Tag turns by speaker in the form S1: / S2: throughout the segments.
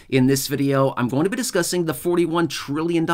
S1: In this video, I'm going to be discussing the $41 trillion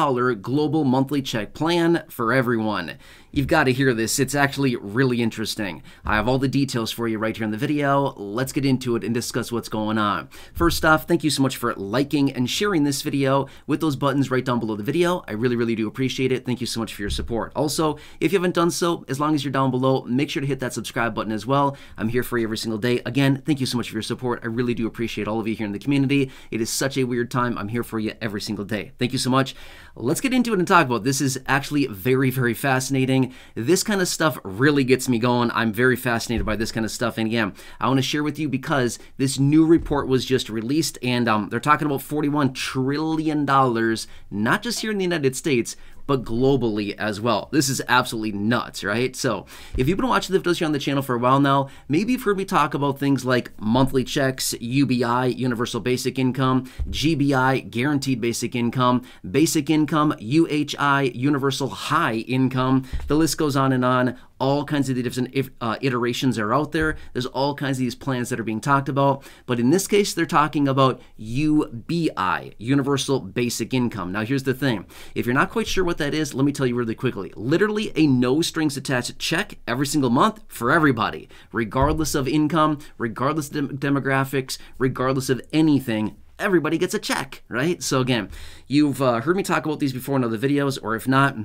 S1: global monthly check plan for everyone. You've got to hear this. It's actually really interesting. I have all the details for you right here in the video. Let's get into it and discuss what's going on. First off, thank you so much for liking and sharing this video with those buttons right down below the video. I really do appreciate it. Thank you so much for your support. Also, if you haven't done so, as long as you're down below, make sure to hit that subscribe button as well. I'm here for you every single day. Again, thank you so much for your support. I really do appreciate all of you here in the community. It is such a weird time. I'm here for you every single day. Thank you so much. Let's get into it and talk about it. This is actually very fascinating. This kind of stuff really gets me going. I'm very fascinated by this kind of stuff. And again, I want to share with you because this new report was just released and they're talking about $41 trillion, not just here in the United States, but globally as well. This is absolutely nuts, right? So if you've been watching the videos here on the channel for a while now, maybe you've heard me talk about things like monthly checks, UBI, Universal Basic Income, GBI, Guaranteed Basic Income, UHI, Universal High Income. The list goes on and on. All kinds of the different iterations are out there. There's all kinds of these plans that are being talked about. But in this case, they're talking about UBI, Universal Basic Income. Now, here's the thing. If you're not quite sure what that is, let me tell you really quickly. Literally a no strings attached check every single month for everybody, regardless of income, regardless of demographics, regardless of anything. Everybody gets a check, right? So again, you've heard me talk about these before in other videos, or if not,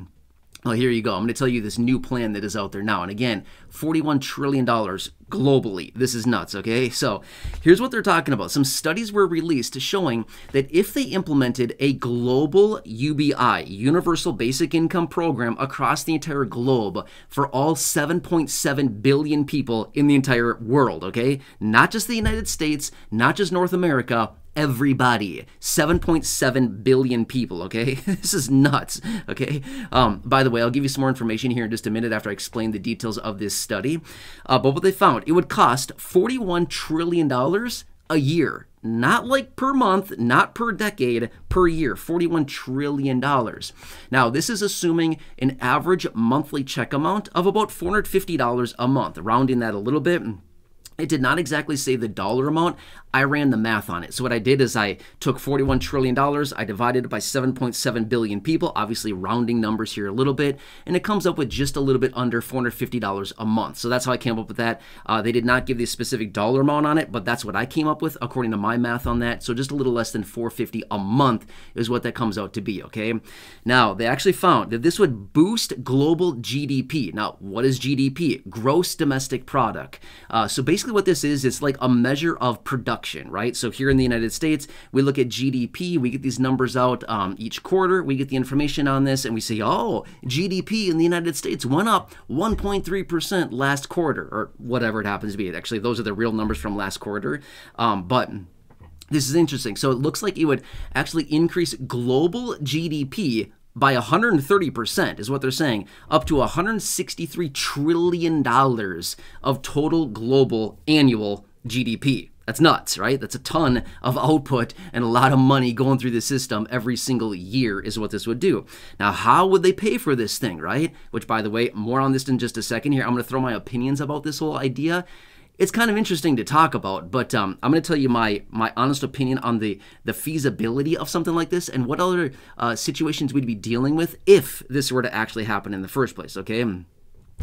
S1: well, here you go. I'm going to tell you this new plan that is out there now. And again, $41 trillion globally. This is nuts, okay? So here's what they're talking about. Some studies were released showing that if they implemented a global UBI, Universal Basic Income program across the entire globe for all 7.7 billion people in the entire world, okay? Not just the United States, not just North America, everybody. 7.7 billion people, okay? This is nuts, okay? By the way, I'll give you some more information here in just a minute after I explain the details of this study. But what they found, it would cost $41 trillion a year. Not like per month, not per decade, per year. $41 trillion. Now, this is assuming an average monthly check amount of about $450 a month, rounding that a little bit. It did not exactly say the dollar amount. I ran the math on it. So what I did is I took $41 trillion, I divided it by 7.7 billion people, obviously rounding numbers here a little bit, and it comes up with just a little bit under $450 a month. So that's how I came up with that. They did not give the specific dollar amount on it, but that's what I came up with according to my math on that. So just a little less than $450 a month is what that comes out to be, okay? Now, they actually found that this would boost global GDP. Now, what is GDP? Gross Domestic Product. So basically what this is, it's like a measure of production, right? So here in the United States, we look at GDP, we get these numbers out each quarter, we get the information on this, and we say, oh, GDP in the United States went up 1.3% last quarter, or whatever it happens to be. Actually, those are the real numbers from last quarter, but this is interesting. So it looks like it would actually increase global GDP by 130% is what they're saying, up to $163 trillion of total global annual GDP. That's nuts, right? That's a ton of output and a lot of money going through the system every single year is what this would do. Now, how would they pay for this thing, right? Which, by the way, more on this in just a second here. I'm going to throw my opinions about this whole idea. It's kind of interesting to talk about, but I'm going to tell you my honest opinion on the feasibility of something like this and what other situations we'd be dealing with if this were to actually happen in the first place, okay?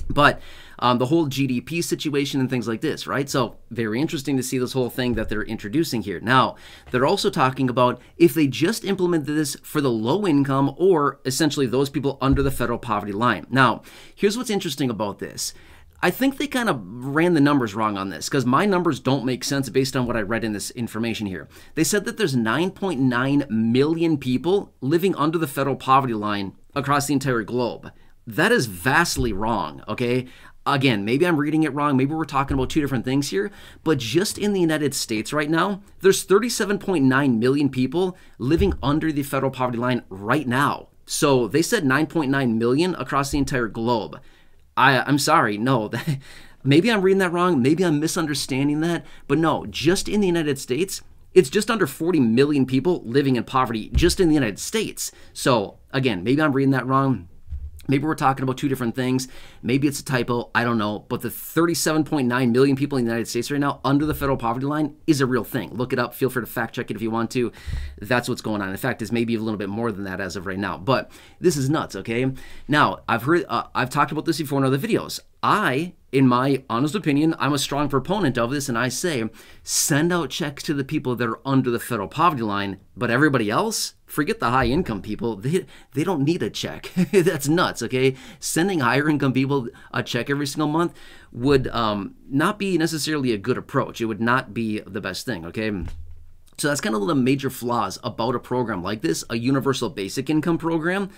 S1: But the whole GDP situation and things like this, right? So very interesting to see this whole thing that they're introducing here. Now, they're also talking about if they just implemented this for the low income or essentially those people under the federal poverty line. Now, here's what's interesting about this. I think they kind of ran the numbers wrong on this because my numbers don't make sense based on what I read in this information here. They said that there's 9.9 million people living under the federal poverty line across the entire globe. That is vastly wrong, okay? Again, maybe I'm reading it wrong. Maybe we're talking about two different things here. But just in the United States right now, there's 37.9 million people living under the federal poverty line right now. So they said 9.9 million across the entire globe. I'm sorry, no. Maybe I'm reading that wrong. Maybe I'm misunderstanding that. But no, just in the United States, it's just under 40 million people living in poverty just in the United States. So again, maybe I'm reading that wrong. Maybe we're talking about two different things. Maybe it's a typo. I don't know. But the 37.9 million people in the United States right now under the federal poverty line is a real thing. Look it up. Feel free to fact check it if you want to. That's what's going on. In fact, it's maybe a little bit more than that as of right now. But this is nuts, okay? Now, I've talked about this before in other videos. In my honest opinion, I'm a strong proponent of this, and I say send out checks to the people that are under the federal poverty line, but everybody else, forget the high income people, they don't need a check. That's nuts, okay? Sending higher income people a check every single month would not be necessarily a good approach. It would not be the best thing, okay? So that's kind of the major flaws about a program like this, a universal basic income program.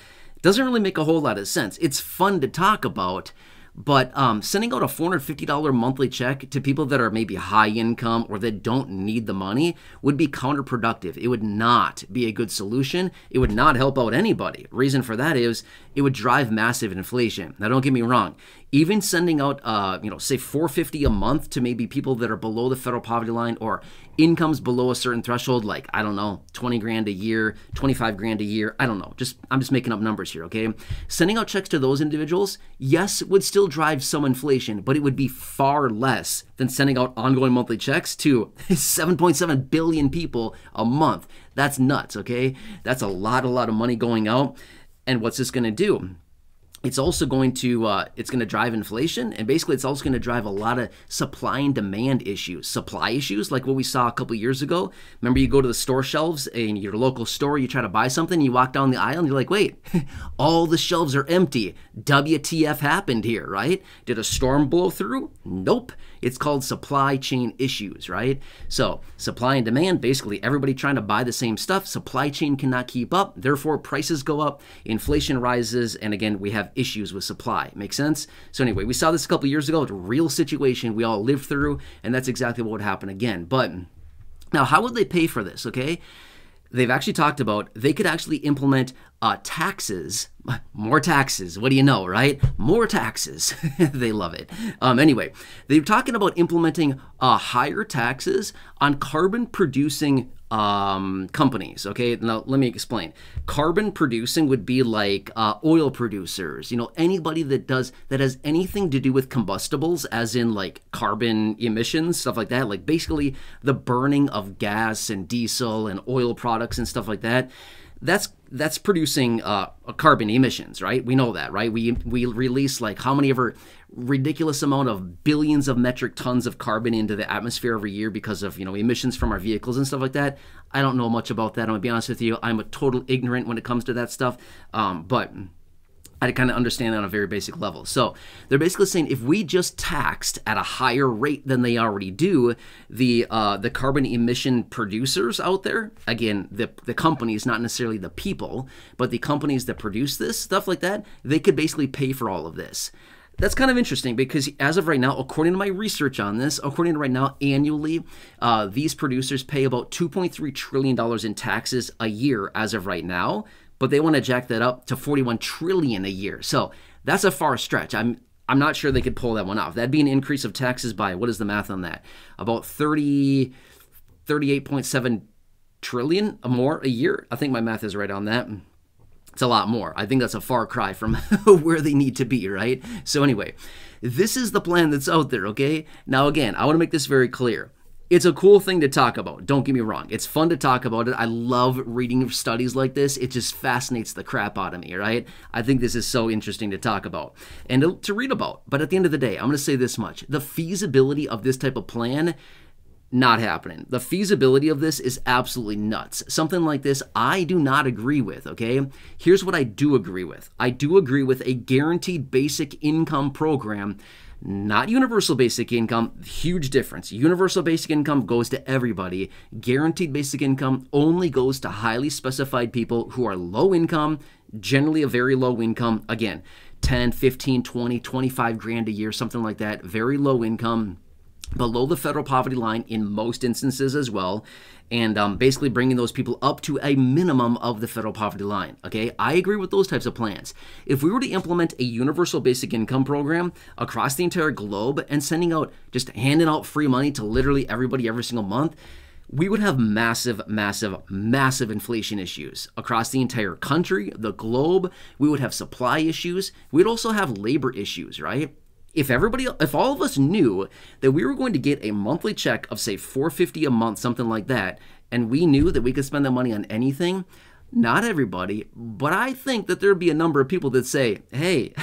S1: Doesn't really make a whole lot of sense. It's fun to talk about, but sending out a $450 monthly check to people that are maybe high income or that don't need the money would be counterproductive. It would not be a good solution. It would not help out anybody. Reason for that is it would drive massive inflation. Now, don't get me wrong. Even sending out, say $450 a month to maybe people that are below the federal poverty line or incomes below a certain threshold, like, I don't know, 20 grand a year, 25 grand a year, I don't know. I'm just making up numbers here, okay? Sending out checks to those individuals, yes, would still drive some inflation, but it would be far less than sending out ongoing monthly checks to 7.7 billion people a month. That's nuts, okay? That's a lot of money going out. And what's this going to do? It's also going to drive inflation, and basically it's also going to drive a lot of supply and demand issues. Supply issues like what we saw a couple years ago. Remember, you go to the store shelves in your local store, you try to buy something, you walk down the aisle and you're like, wait, all the shelves are empty. WTF happened here, right? Did a storm blow through? Nope. It's called supply chain issues, right? So supply and demand, basically everybody trying to buy the same stuff. Supply chain cannot keep up. Therefore, prices go up, inflation rises, and again, we have issues with supply. Make sense? So anyway, we saw this a couple years ago. It's a real situation we all lived through, and that's exactly what would happen again. But now, how would they pay for this, okay? They've actually talked about they could actually implement taxes, more taxes. What do you know, right? More taxes. They love it. Anyway, they're talking about implementing higher taxes on carbon producing companies. Okay, now let me explain. Carbon producing would be like oil producers, anybody that has anything to do with combustibles, as in like carbon emissions, stuff like that, like basically the burning of gas and diesel and oil products and stuff like that. That's producing carbon emissions, right? We know that, right? We release like how many ever ridiculous amount of billions of metric tons of carbon into the atmosphere every year because of emissions from our vehicles and stuff like that. I don't know much about that. I'm gonna be honest with you. I'm a total ignorant when it comes to that stuff. But I kind of understand that on a very basic level. So they're basically saying if we just taxed at a higher rate than they already do, the carbon emission producers out there, again, the companies, not necessarily the people, but the companies that produce this, stuff like that, they could basically pay for all of this. That's kind of interesting because as of right now, according to my research on this, annually, these producers pay about $2.3 trillion in taxes a year as of right now. But they want to jack that up to $41 trillion a year. So that's a far stretch. I'm not sure they could pull that one off. That'd be an increase of taxes by, what is the math on that? About 38.7 trillion or more a year. I think my math is right on that. It's a lot more. I think that's a far cry from where they need to be, right? So anyway, this is the plan that's out there, okay? Now again, I want to make this very clear. It's a cool thing to talk about. Don't get me wrong. It's fun to talk about it. I love reading studies like this. It just fascinates the crap out of me, right? I think this is so interesting to talk about and to read about. But at the end of the day, I'm going to say this much. The feasibility of this type of plan, not happening. The feasibility of this is absolutely nuts. Something like this, I do not agree with, okay? Here's what I do agree with. I do agree with a guaranteed basic income program. Not universal basic income, huge difference. Universal basic income goes to everybody. Guaranteed basic income only goes to highly specified people who are low income, generally a very low income. Again, 10, 15, 20, 25 grand a year, something like that. Very low income, below the federal poverty line in most instances as well. And basically bringing those people up to a minimum of the federal poverty line, okay? I agree with those types of plans. If we were to implement a universal basic income program across the entire globe and just handing out free money to literally everybody every single month, we would have massive, massive, massive inflation issues across the entire country, the globe. We would have supply issues. We'd also have labor issues, right? If all of us knew that we were going to get a monthly check of say $450 a month, something like that, and we knew that we could spend the money on anything, not everybody, but I think that there'd be a number of people that say, hey,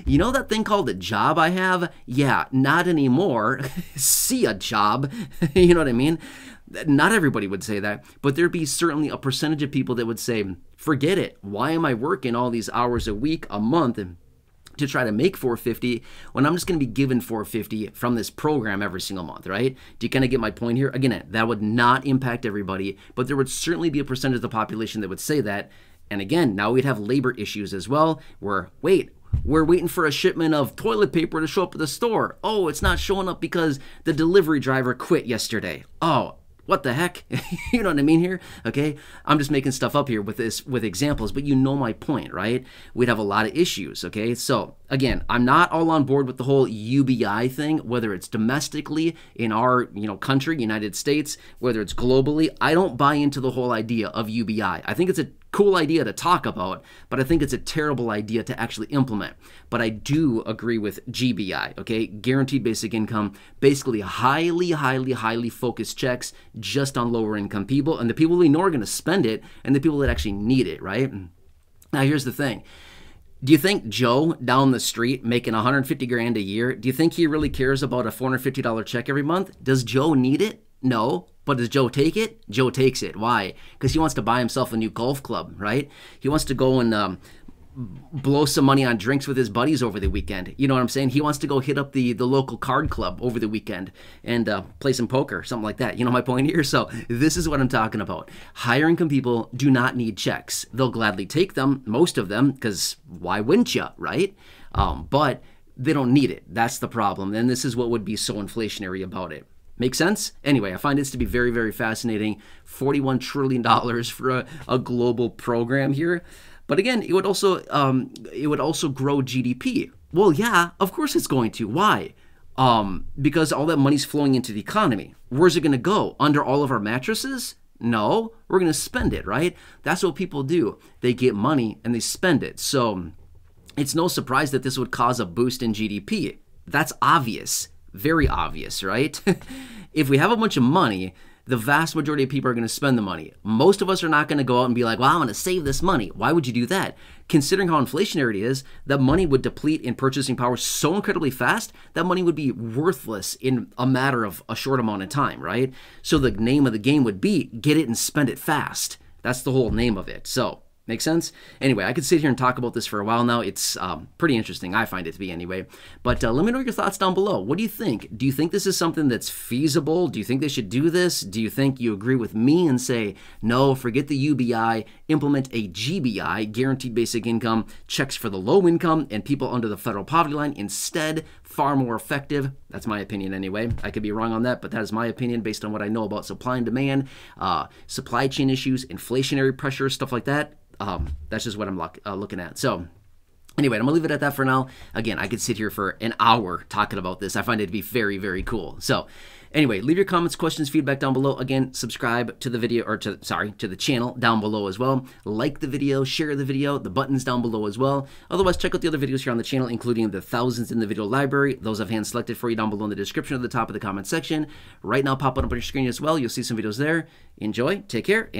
S1: you know that thing called a job I have? Yeah, not anymore. See a job. You know what I mean? Not everybody would say that, but there'd be certainly a percentage of people that would say, forget it. Why am I working all these hours a week, a month, to try to make $450 when I'm just going to be given $450 from this program every single month, right? Do you kind of get my point here? Again, that would not impact everybody, but there would certainly be a percentage of the population that would say that. And again, now we'd have labor issues as well, where, wait, we're waiting for a shipment of toilet paper to show up at the store. Oh, it's not showing up because the delivery driver quit yesterday. Oh, what the heck? You know what I mean here? Okay, I'm just making stuff up here with examples, but you know my point, right? We'd have a lot of issues, okay? So again, I'm not all on board with the whole UBI thing, whether it's domestically in our country, United States, whether it's globally. I don't buy into the whole idea of UBI. I think it's a cool idea to talk about, but I think it's a terrible idea to actually implement. But I do agree with GBI, okay? Guaranteed basic income, basically highly, highly, highly focused checks just on lower income people, and the people we know are going to spend it, and the people that actually need it, right? Now, here's the thing. Do you think Joe down the street making 150 grand a year, do you think he really cares about a $450 check every month? Does Joe need it? No. But does Joe take it? Joe takes it. Why? Because he wants to buy himself a new golf club, right? He wants to go and blow some money on drinks with his buddies over the weekend. You know what I'm saying? He wants to go hit up the local card club over the weekend and play some poker, something like that. You know my point here? So this is what I'm talking about. Higher income people do not need checks. They'll gladly take them, most of them, because why wouldn't you, right? But they don't need it. That's the problem. And this is what would be so inflationary about it. Make sense? Anyway, I find this to be very, very fascinating. $41 trillion for a global program here. But again, it would also grow GDP. Well, yeah, of course it's going to. Why? Because all that money's flowing into the economy. Where's it going to go? Under all of our mattresses? No, we're going to spend it, right? That's what people do. They get money and they spend it. So it's no surprise that this would cause a boost in GDP. That's obvious. Very obvious, right? If we have a bunch of money, the vast majority of people are going to spend the money. Most of us are not going to go out and be like, well, I'm going to save this money. Why would you do that? Considering how inflationary it is, that money would deplete in purchasing power so incredibly fast that money would be worthless in a matter of a short amount of time, right? So the name of the game would be get it and spend it fast. That's the whole name of it. So make sense? Anyway, I could sit here and talk about this for a while now. It's pretty interesting. I find it to be anyway. But let me know your thoughts down below. What do you think? Do you think this is something that's feasible? Do you think they should do this? Do you think you agree with me and say, no, forget the UBI, implement a GBI, guaranteed basic income, checks for the low income and people under the federal poverty line instead, far more effective? That's my opinion anyway. I could be wrong on that, but that is my opinion based on what I know about supply and demand, supply chain issues, inflationary pressure, stuff like that. That's just what I'm looking at. So anyway, I'm going to leave it at that for now. Again, I could sit here for an hour talking about this. I find it to be very, very cool. So anyway, leave your comments, questions, feedback down below. Again, subscribe to the video, or to the channel down below as well. Like the video, share the video, the buttons down below as well. Otherwise, check out the other videos here on the channel, including the thousands in the video library. Those I've hand selected for you down below in the description at the top of the comment section. Right now, pop up on your screen as well. You'll see some videos there. Enjoy, take care.